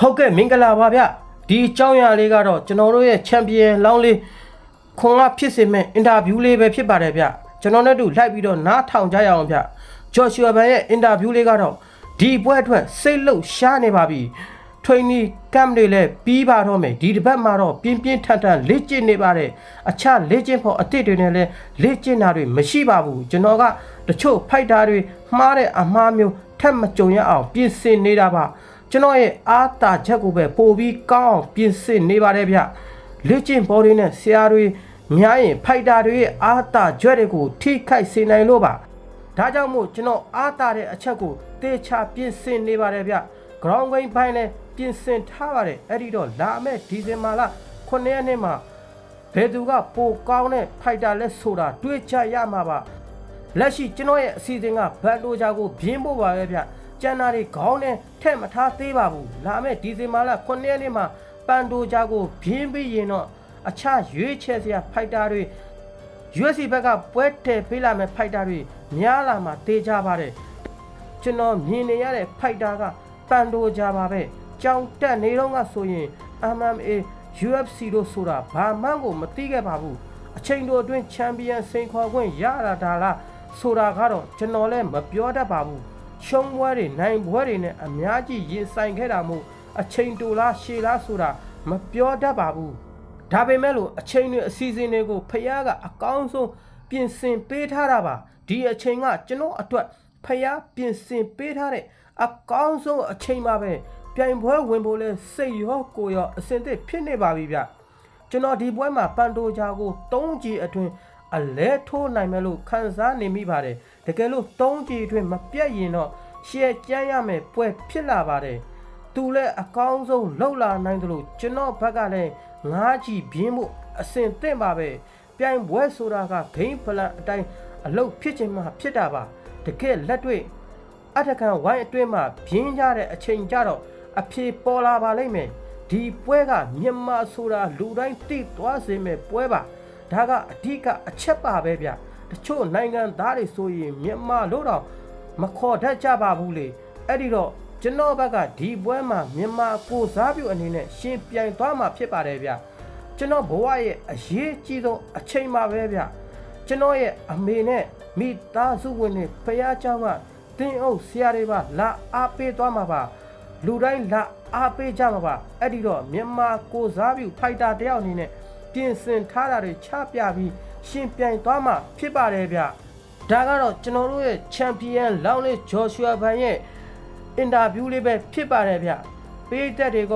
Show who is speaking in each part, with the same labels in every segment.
Speaker 1: ဟုတ်ကဲ့မင်္ဂလာပါဗျဒီအကြောင်းအရာလေးကတော့ကျွန်တော်တို့ရဲ့ချန်ပီယံလောင်းလေးခွန်ကဖြစ်စေမဲ့အင်တာဗျူးလေးပဲဖြစ်ပါတယ်ဗျကျွန်တော်နဲ့တူလိုက်ပြီးတော့နားထောင်ကြရအောင်ဗျဂျော်ရှူအာဘန်ရဲ့အင်တာဗျူးလေးကတော့ဒီပွဲအတွက်စိတ်လှုပ်ရှားနေပါပြီထွေနီကမ်တွေလည်းပြီးပါတော့မယ်ဒီတစ်ပတ်မှာတော့ပြင်းပြင်းထန်ထန်လေ့ကျင့်နေပါတယ်အခြားလေ့ကျင့်ဖို့အသစ်တွေနဲ့လည်းလေ့ကျင့်တာတွေမရှိပါဘူးကျွန်တော်ကတချို့ဖိုက်တာတွေမှားတဲ့အမှားမျိုးထပ်မကြုံရအောင်ပြင်ဆင်နေတာပါကျွန်တော်ရဲ့အားတာချက်ကိုပဲပို့ပြီးကောင်းအောင်ပြင်ဆင်နေပါတယ်ဗျလေ့ကျင့်ဘောတွေနဲ့ဆရာတွေများရင်ဖိုက်တာတွေရဲ့အားတာကြွက်တွေကိုထိခိုက်စေနိုင်လို့ပါဒါကြောင့်မို့ကျွန်တော်အားတာတဲ့အချက်ကိုတေချာပြင်ဆင်နေပါတယ်ဗျ ground game ဘိုင်းနဲ့ပြင်ဆင်ထားပါတယ်အဲ့ဒီတော့လာမယ့်ဒီဇင်ဘာလ9ရက်နေ့မှာဘယ်သူကပိုကောင်းတဲ့ဖိုက်တာလဲဆိုတာတွေးချရမှာပါလက်ရှိကျွန်တော်ရဲ့အစီအစဉ်ကဘတ်လိုဂျာကိုပြင်းဖို့ပါပဲဗျကျန်တာတွေခေါင်းနဲ့ထက်မထားသေးပါဘူးလာမယ့်ဒီဇင်ဘာလ9ရက်နေ့မှာပန်တိုဂျာကိုပြင်းပြီးရင်တော့အခြားရွေးချယ်စရာဖိုက်တာတွေ UFC ဘက်ကပွဲတည်ပေးလာမယ့်ဖိုက်တာတွေများလာမှာတေးကြပါတယ်ကျွန်တော်မြင်နေရတဲ့ဖိုက်တာကပန်တိုဂျာပါပဲကြောင်တက်နေတော့ကဆိုရင် MMA UFC တို့ဆိုတာဘာမှန်းကိုမသိခဲ့ပါဘူးအချိန်တိုအတွင်းချန်ပီယံစိန်ခေါ်ခွင့်ရလာတာလားဆိုတာကတော့ကျွန်တော်လည်းမပြောတတ်ပါဘူးရှုံးပွဲတွေနိုင်ပွဲတွေနဲ့အများကြီးရင်ဆိုင်ခဲ့တာမို့အချိန်တိုလားရှည်လားဆိုတာမပြောတတ်ပါဘူးဒါပေမဲ့လို့အချိန်တွေအစီအစဉ်တွေကိုဖယားကအကောင်းဆုံးပြင်ဆင်ပေးထားတာပါဒီအချိန်ကကျွန်တော်အတွက်ဖယားပြင်ဆင်ပေးထားတဲ့အကောင်းဆုံးအချိန်ပါပဲပြိုင်ပွဲဝင်ဖို့လဲစိတ်ရောကိုယ်ရောအစင်သစ်ဖြစ်နေပါပြီဗျကျွန်တော်ဒီပွဲမှာပန်တိုဂျာကို3ကြိမ်အတွင်းအလဲထိုးနိုင်မယ်လို့ခံစားနေမိပါတယ်တကယ်လို့3ကြိမ်အတွင်းမပြတ်ရင်တော့ရှယ်ကျန်းရမယ်ပွဲဖြစ်လာပါတယ်သူလည်းအကောင်းဆုံးလှုပ်လာနိုင်တယ်လို့ကျွန်တော်ဘက်ကလည်း9ကြိမ်ပြင်းဖို့အစင်သင့်ပါပဲပြိုင်ပွဲဆိုတာကဂိမ်းပလန်အတိုင်းအလုပ်ဖြစ်ချင်မှဖြစ်တာပါတကယ်လက်တွေ့အထက်ခံဝိုင်းအတွင်းမှာပြင်းကြတဲ့အချိန်ကြတော့အဖြေပေါ်လာပါလိမ့်မယ်ဒီပွဲကမြန်မာဆိုတာလူတိုင်းသိသွားစေမယ့်ပွဲပါဒါကအဓိကအချက်ပါပဲဗျတချို့နိုင်ငံသားတွေဆိုရင်မြန်မာလို့တော့မခေါ်တတ်ကြပါဘူးလေအဲ့ဒီတော့ကျွန်တော်ဘက်ကဒီပွဲမှာမြန်မာကိုစားပြုအနေနဲ့ရှင်ပြိုင်သွားမှာဖြစ်ပါတယ်ဗျကျွန်တော်ဘဝရဲ့အရေးကြီးဆုံးအချိန်ပါပဲဗျကျွန်တော်ရဲ့အမေနဲ့မိသားစုဝင်တွေဖယားเจ้าကတင်းအုပ်ဆရာတွေပါလာအားပေးသွားမှာပါလူတိုင်းလာအားပေးကြမှာပါအဲ့ဒီတော့မြန်မာကိုစားပြုဖိုက်တာတယောက်အနေနဲ့ပြင်ဆင်ထားတာတွေချပြပြီးရှင်ပြိုင်သွားမှာဖြစ်ပါတယ်ဗျဒါကတော့ကျွန်တော်တို့ရဲ့ချန်ပီယံလောင်းလေးဂျော်ရှူအာဘန်ရဲ့အင်တာဗျူးလေးပဲဖြစ်ပါတယ်ဗျပေးသက်တွေက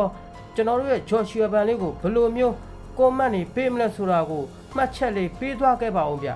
Speaker 1: ကျွန်တော်တို့ရဲ့ဂျော်ရှူအာဘန်လေးကိုဘယ်လိုမျိုးကွန်မန့်တွေပေးမလဲဆိုတာကိုမှတ်ချက်လေးပေးသွားခဲ့ပါဦးဗျ